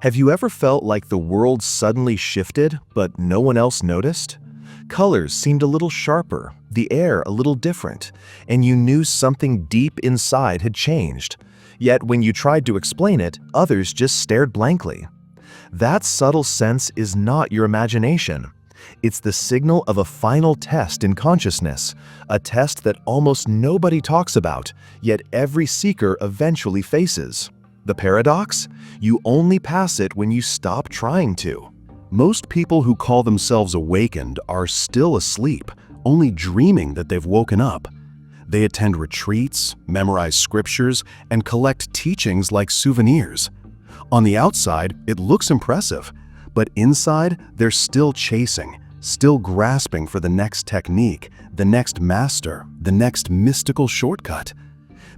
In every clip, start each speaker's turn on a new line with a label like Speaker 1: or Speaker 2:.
Speaker 1: Have you ever felt like the world suddenly shifted, but no one else noticed? Colors seemed a little sharper, the air a little different, and you knew something deep inside had changed. Yet when you tried to explain it, others just stared blankly. That subtle sense is not your imagination. It's the signal of a final test in consciousness, a test that almost nobody talks about, yet every seeker eventually faces. The paradox? You only pass it when you stop trying to. Most people who call themselves awakened are still asleep, only dreaming that they've woken up. They attend retreats, memorize scriptures, and collect teachings like souvenirs. On the outside, it looks impressive, but inside, they're still chasing, still grasping for the next technique, the next master, the next mystical shortcut.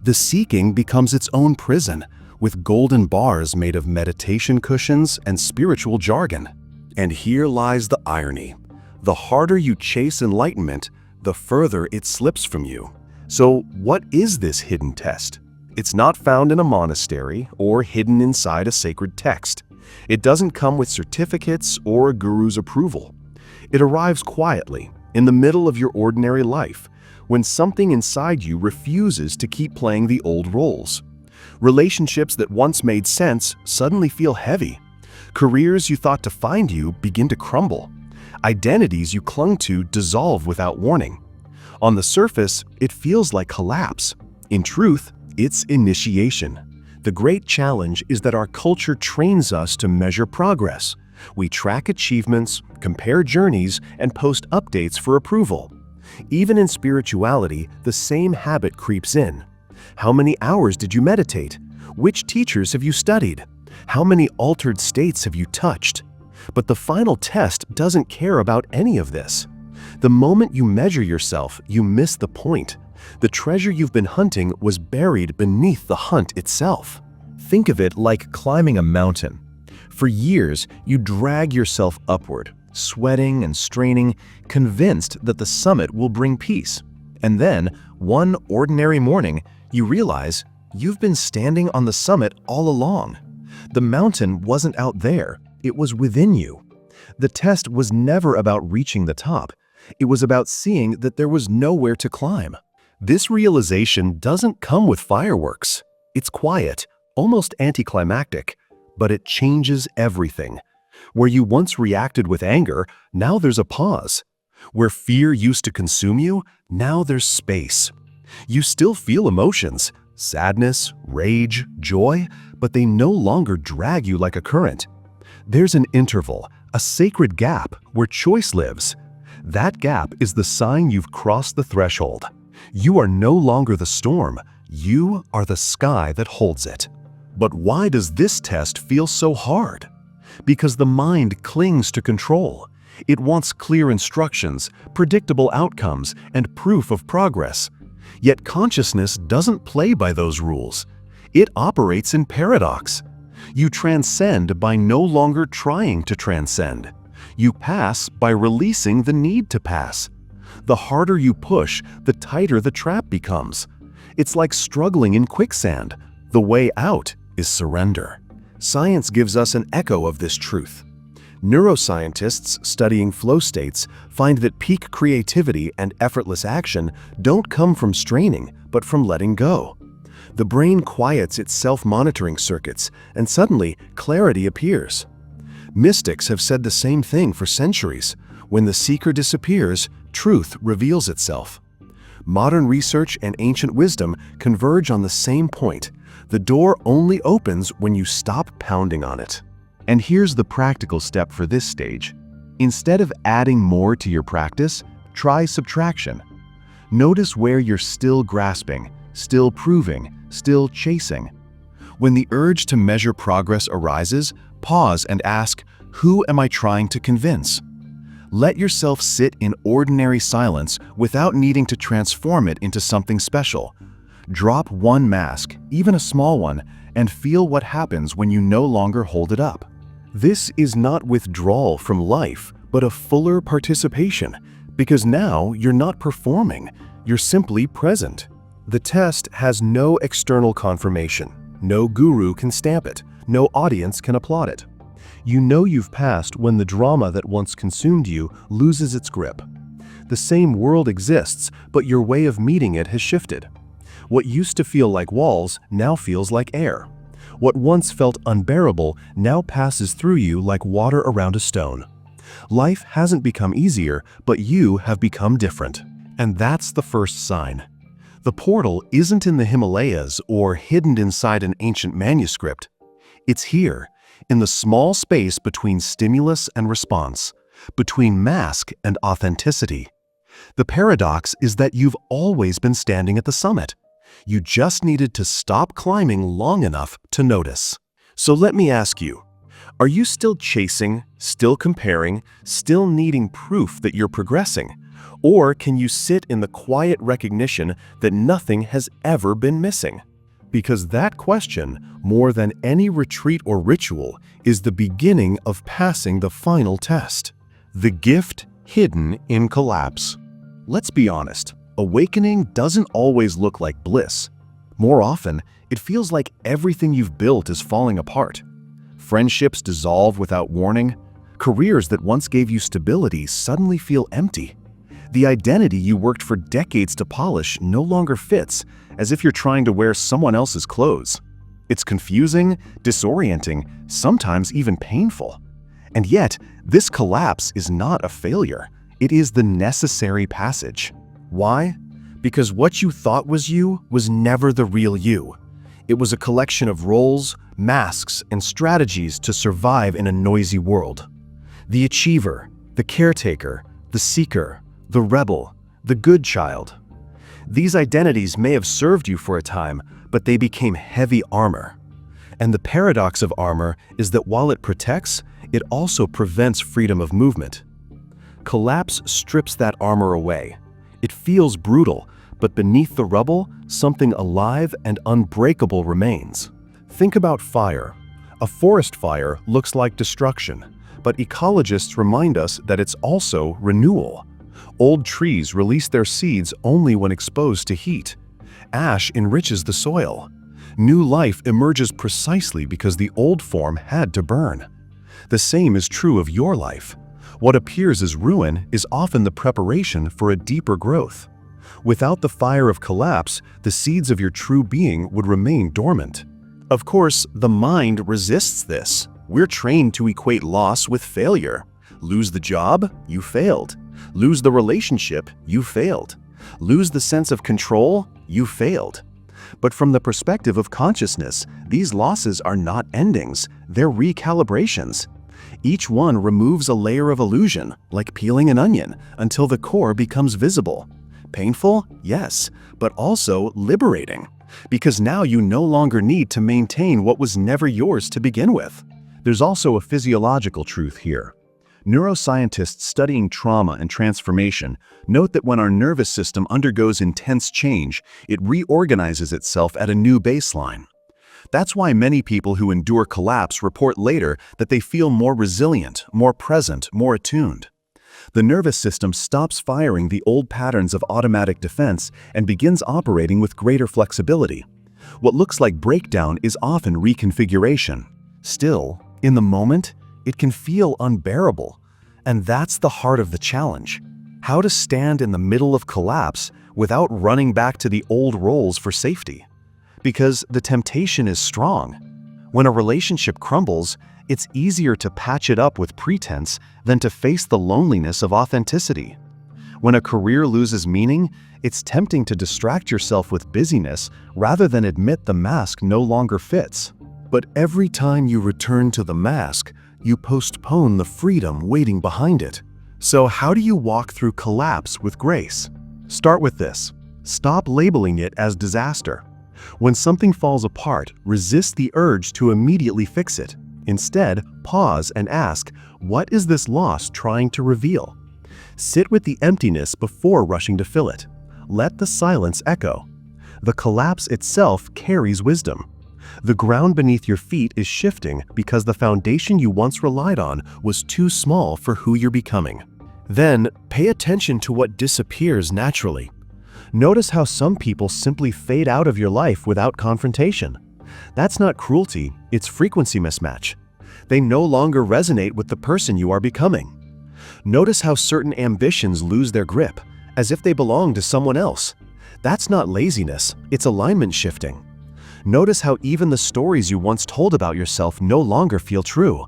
Speaker 1: The seeking becomes its own prison, with golden bars made of meditation cushions and spiritual jargon. And here lies the irony. The harder you chase enlightenment, the further it slips from you. So what is this hidden test? It's not found in a monastery or hidden inside a sacred text. It doesn't come with certificates or a guru's approval. It arrives quietly, in the middle of your ordinary life, when something inside you refuses to keep playing the old roles. Relationships that once made sense suddenly feel heavy. Careers you thought defined you begin to crumble. Identities you clung to dissolve without warning. On the surface, it feels like collapse. In truth, it's initiation. The great challenge is that our culture trains us to measure progress. We track achievements, compare journeys, and post updates for approval. Even in spirituality, the same habit creeps in. How many hours did you meditate? Which teachers have you studied? How many altered states have you touched? But the final test doesn't care about any of this. The moment you measure yourself, you miss the point. The treasure you've been hunting was buried beneath the hunt itself. Think of it like climbing a mountain. For years, you drag yourself upward, sweating and straining, convinced that the summit will bring peace. And then, one ordinary morning, you realize you've been standing on the summit all along. The mountain wasn't out there, it was within you. The test was never about reaching the top. It was about seeing that there was nowhere to climb. This realization doesn't come with fireworks. It's quiet, almost anticlimactic, but it changes everything. Where you once reacted with anger, now there's a pause. Where fear used to consume you, now there's space. You still feel emotions, sadness, rage, joy, but they no longer drag you like a current. There's an interval, a sacred gap where choice lives. That gap is the sign you've crossed the threshold. You are no longer the storm, you are the sky that holds it. But why does this test feel so hard? Because the mind clings to control. It wants clear instructions, predictable outcomes, and proof of progress. Yet consciousness doesn't play by those rules. It operates in paradox. You transcend by no longer trying to transcend. You pass by releasing the need to pass. The harder you push, the tighter the trap becomes. It's like struggling in quicksand. The way out is surrender. Science gives us an echo of this truth. Neuroscientists studying flow states find that peak creativity and effortless action don't come from straining, but from letting go. The brain quiets its self-monitoring circuits, and suddenly clarity appears. Mystics have said the same thing for centuries. When the seeker disappears, truth reveals itself. Modern research and ancient wisdom converge on the same point. The door only opens when you stop pounding on it. And here's the practical step for this stage. Instead of adding more to your practice, try subtraction. Notice where you're still grasping, still proving, still chasing. When the urge to measure progress arises, pause and ask, who am I trying to convince? Let yourself sit in ordinary silence without needing to transform it into something special. Drop one mask, even a small one, and feel what happens when you no longer hold it up. This is not withdrawal from life, but a fuller participation, because now you're not performing, you're simply present. The test has no external confirmation. No guru can stamp it. No audience can applaud it. You know you've passed when the drama that once consumed you loses its grip. The same world exists, but your way of meeting it has shifted. What used to feel like walls now feels like air. What once felt unbearable now passes through you like water around a stone. Life hasn't become easier, but you have become different. And that's the first sign. The portal isn't in the Himalayas or hidden inside an ancient manuscript. It's here, in the small space between stimulus and response, between mask and authenticity. The paradox is that you've always been standing at the summit. You just needed to stop climbing long enough to notice. So let me ask you, are you still chasing, still comparing, still needing proof that you're progressing? Or can you sit in the quiet recognition that nothing has ever been missing? Because that question, more than any retreat or ritual, is the beginning of passing the final test. The gift hidden in collapse. Let's be honest, awakening doesn't always look like bliss. More often, it feels like everything you've built is falling apart. Friendships dissolve without warning. Careers that once gave you stability suddenly feel empty. The identity you worked for decades to polish no longer fits, as if you're trying to wear someone else's clothes. It's confusing, disorienting, sometimes even painful. And yet, this collapse is not a failure. It is the necessary passage. Why? Because what you thought was you was never the real you. It was a collection of roles, masks, and strategies to survive in a noisy world. The achiever, the caretaker, the seeker, the rebel, the good child. These identities may have served you for a time, but they became heavy armor. And the paradox of armor is that while it protects, it also prevents freedom of movement. Collapse strips that armor away. It feels brutal, but beneath the rubble, something alive and unbreakable remains. Think about fire. A forest fire looks like destruction, but ecologists remind us that it's also renewal. Old trees release their seeds only when exposed to heat. Ash enriches the soil. New life emerges precisely because the old form had to burn. The same is true of your life. What appears as ruin is often the preparation for a deeper growth. Without the fire of collapse, the seeds of your true being would remain dormant. Of course, the mind resists this. We're trained to equate loss with failure. Lose the job? You failed. Lose the relationship? You failed. Lose the sense of control? You failed. But from the perspective of consciousness, these losses are not endings, they're recalibrations. Each one removes a layer of illusion, like peeling an onion, until the core becomes visible. Painful? Yes, but also liberating. Because now you no longer need to maintain what was never yours to begin with. There's also a physiological truth here. Neuroscientists studying trauma and transformation note that when our nervous system undergoes intense change, it reorganizes itself at a new baseline. That's why many people who endure collapse report later that they feel more resilient, more present, more attuned. The nervous system stops firing the old patterns of automatic defense and begins operating with greater flexibility. What looks like breakdown is often reconfiguration. Still, in the moment, it can feel unbearable. And that's the heart of the challenge. How to stand in the middle of collapse without running back to the old roles for safety. Because the temptation is strong. When a relationship crumbles, it's easier to patch it up with pretense than to face the loneliness of authenticity. When a career loses meaning, it's tempting to distract yourself with busyness rather than admit the mask no longer fits. But every time you return to the mask, you postpone the freedom waiting behind it. So how do you walk through collapse with grace? Start with this. Stop labeling it as disaster. When something falls apart, resist the urge to immediately fix it. Instead, pause and ask, what is this loss trying to reveal? Sit with the emptiness before rushing to fill it. Let the silence echo. The collapse itself carries wisdom. The ground beneath your feet is shifting because the foundation you once relied on was too small for who you're becoming. Then, pay attention to what disappears naturally. Notice how some people simply fade out of your life without confrontation. That's not cruelty, it's frequency mismatch. They no longer resonate with the person you are becoming. Notice how certain ambitions lose their grip, as if they belong to someone else. That's not laziness, it's alignment shifting. Notice how even the stories you once told about yourself no longer feel true.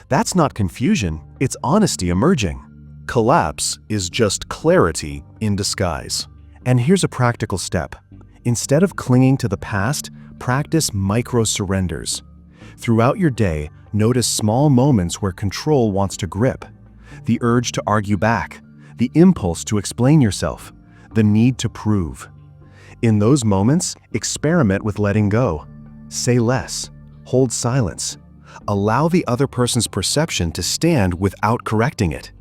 Speaker 1: That's not confusion, it's honesty emerging. Collapse is just clarity in disguise. And here's a practical step. Instead of clinging to the past, practice micro-surrenders. Throughout your day, notice small moments where control wants to grip. The urge to argue back, the impulse to explain yourself, the need to prove. In those moments, experiment with letting go. Say less. Hold silence. Allow the other person's perception to stand without correcting it.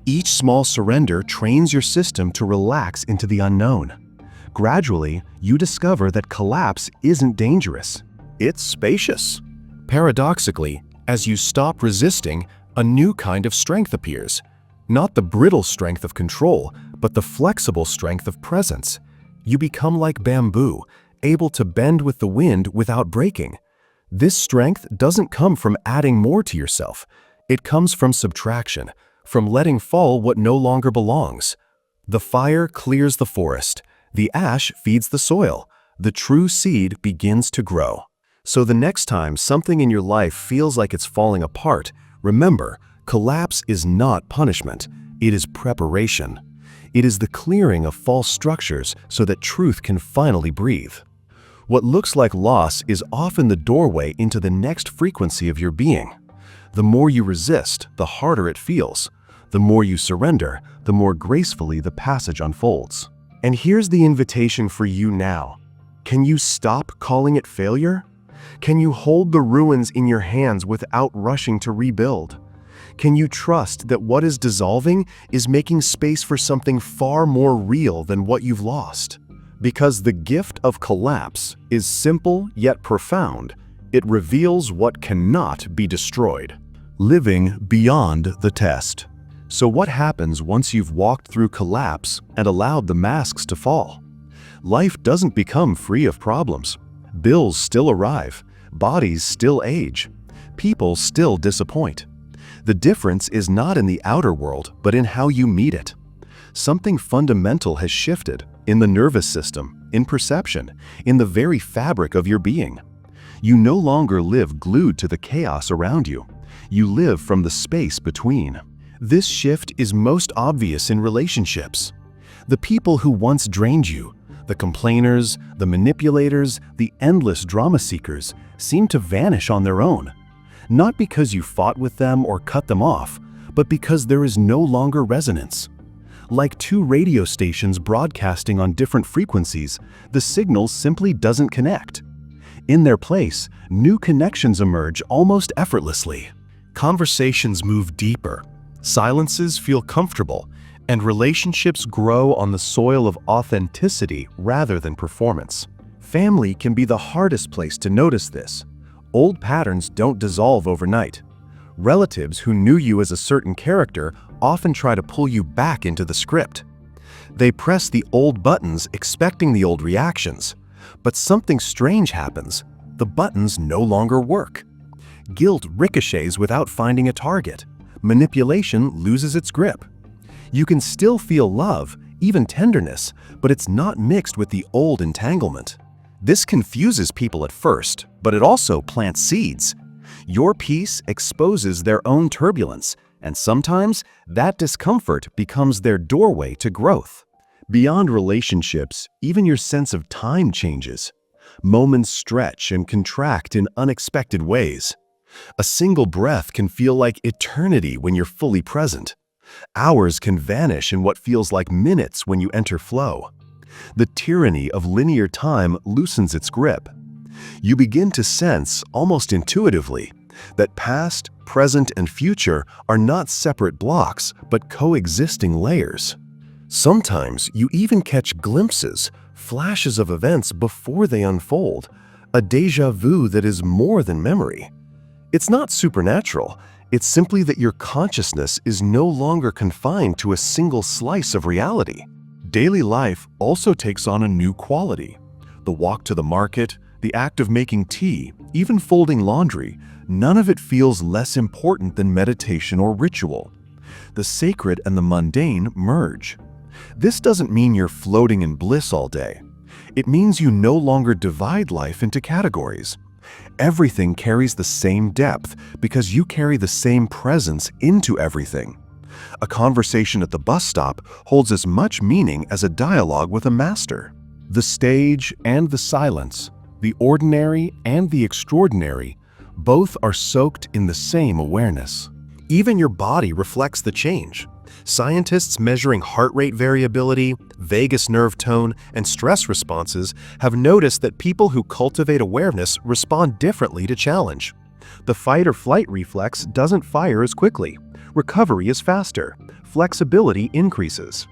Speaker 1: Each small surrender trains your system to relax into the unknown. Gradually, you discover that collapse isn't dangerous. It's spacious. Paradoxically, as you stop resisting, a new kind of strength appears. Not the brittle strength of control, but the flexible strength of presence. You become like bamboo, able to bend with the wind without breaking. This strength doesn't come from adding more to yourself. It comes from subtraction, from letting fall what no longer belongs. The fire clears the forest. The ash feeds the soil. The true seed begins to grow. So the next time something in your life feels like it's falling apart, remember, collapse is not punishment. It is preparation. It is the clearing of false structures so that truth can finally breathe. What looks like loss is often the doorway into the next frequency of your being. The more you resist, the harder it feels. The more you surrender, the more gracefully the passage unfolds. And here's the invitation for you now. Can you stop calling it failure? Can you hold the ruins in your hands without rushing to rebuild? Can you trust that what is dissolving is making space for something far more real than what you've lost? Because the gift of collapse is simple yet profound. It reveals what cannot be destroyed. Living beyond the test. So what happens once you've walked through collapse and allowed the masks to fall? Life doesn't become free of problems. Bills still arrive. Bodies still age. People still disappoint. The difference is not in the outer world, but in how you meet it. Something fundamental has shifted in the nervous system, in perception, in the very fabric of your being. You no longer live glued to the chaos around you. You live from the space between. This shift is most obvious in relationships. The people who once drained you, the complainers, the manipulators, the endless drama seekers, seem to vanish on their own. Not because you fought with them or cut them off, but because there is no longer resonance. Like two radio stations broadcasting on different frequencies, the signal simply doesn't connect. In their place, new connections emerge almost effortlessly. Conversations move deeper, silences feel comfortable, and relationships grow on the soil of authenticity rather than performance. Family can be the hardest place to notice this. Old patterns don't dissolve overnight. Relatives who knew you as a certain character often try to pull you back into the script. They press the old buttons expecting the old reactions. But something strange happens. The buttons no longer work. Guilt ricochets without finding a target. Manipulation loses its grip. You can still feel love, even tenderness, but it's not mixed with the old entanglement. This confuses people at first, but it also plants seeds. Your peace exposes their own turbulence, and sometimes that discomfort becomes their doorway to growth. Beyond relationships, even your sense of time changes. Moments stretch and contract in unexpected ways. A single breath can feel like eternity when you're fully present. Hours can vanish in what feels like minutes when you enter flow. The tyranny of linear time loosens its grip. You begin to sense, almost intuitively, that past, present, and future are not separate blocks, but coexisting layers. Sometimes you even catch glimpses, flashes of events before they unfold, a déjà vu that is more than memory. It's not supernatural, it's simply that your consciousness is no longer confined to a single slice of reality. Daily life also takes on a new quality. The walk to the market, the act of making tea, even folding laundry, none of it feels less important than meditation or ritual. The sacred and the mundane merge. This doesn't mean you're floating in bliss all day. It means you no longer divide life into categories. Everything carries the same depth because you carry the same presence into everything. A conversation at the bus stop holds as much meaning as a dialogue with a master. The stage and the silence, the ordinary and the extraordinary, both are soaked in the same awareness. Even your body reflects the change. Scientists measuring heart rate variability, vagus nerve tone, and stress responses have noticed that people who cultivate awareness respond differently to challenge. The fight or flight reflex doesn't fire as quickly. Recovery is faster. Flexibility increases.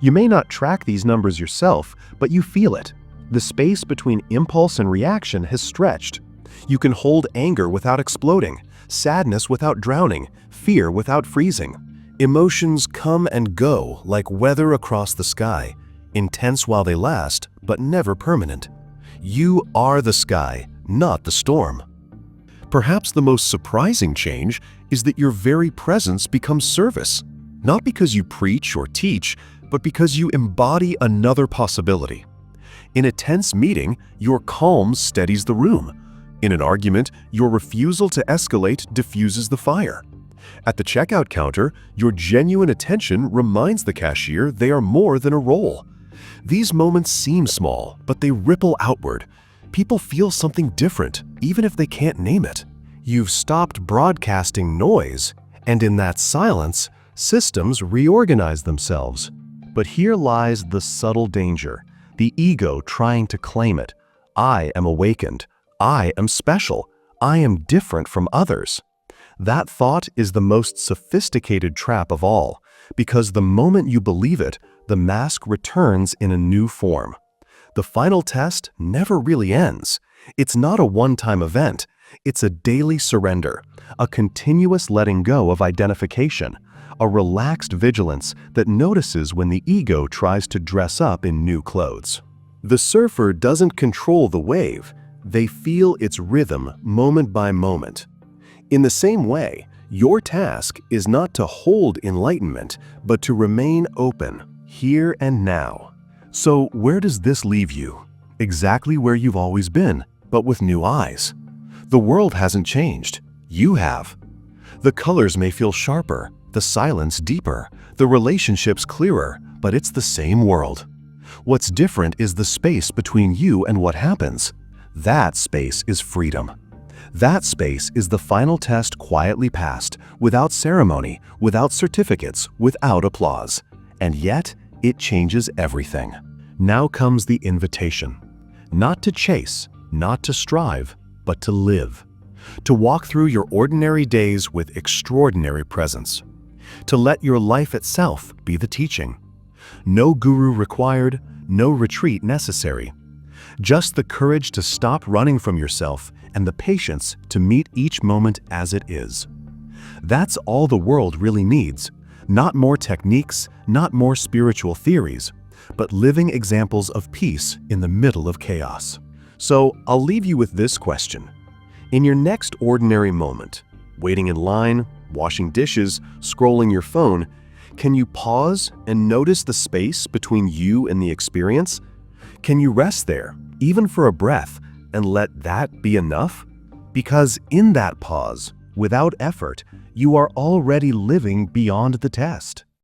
Speaker 1: You may not track these numbers yourself, but you feel it. The space between impulse and reaction has stretched. You can hold anger without exploding, sadness without drowning, fear without freezing. Emotions come and go like weather across the sky, intense while they last, but never permanent. You are the sky, not the storm. Perhaps the most surprising change is that your very presence becomes service, not because you preach or teach, but because you embody another possibility. In a tense meeting, your calm steadies the room. In an argument, your refusal to escalate diffuses the fire. At the checkout counter, your genuine attention reminds the cashier they are more than a role. These moments seem small, but they ripple outward. People feel something different, even if they can't name it. You've stopped broadcasting noise, and in that silence, systems reorganize themselves. But here lies the subtle danger, the ego trying to claim it. I am awakened. I am special. I am different from others. That thought is the most sophisticated trap of all, because the moment you believe it, the mask returns in a new form. The final test never really ends. It's not a one-time event. It's a daily surrender, a continuous letting go of identification, a relaxed vigilance that notices when the ego tries to dress up in new clothes. The surfer doesn't control the wave. They feel its rhythm moment by moment. In the same way, your task is not to hold enlightenment, but to remain open, here and now. So where does this leave you? Exactly where you've always been, but with new eyes. The world hasn't changed. You have. The colors may feel sharper, the silence deeper, the relationships clearer, but it's the same world. What's different is the space between you and what happens. That space is freedom. That space is the final test quietly passed, without ceremony, without certificates, without applause. And yet, it changes everything. Now comes the invitation. Not to chase, not to strive, but to live. To walk through your ordinary days with extraordinary presence. To let your life itself be the teaching. No guru required, no retreat necessary. Just the courage to stop running from yourself and the patience to meet each moment as it is. That's all the world really needs. Not more techniques, not more spiritual theories, but living examples of peace in the middle of chaos. So I'll leave you with this question. In your next ordinary moment, waiting in line, washing dishes, scrolling your phone, can you pause and notice the space between you and the experience? Can you rest there, even for a breath, and let that be enough? Because in that pause, without effort, you are already living beyond the test.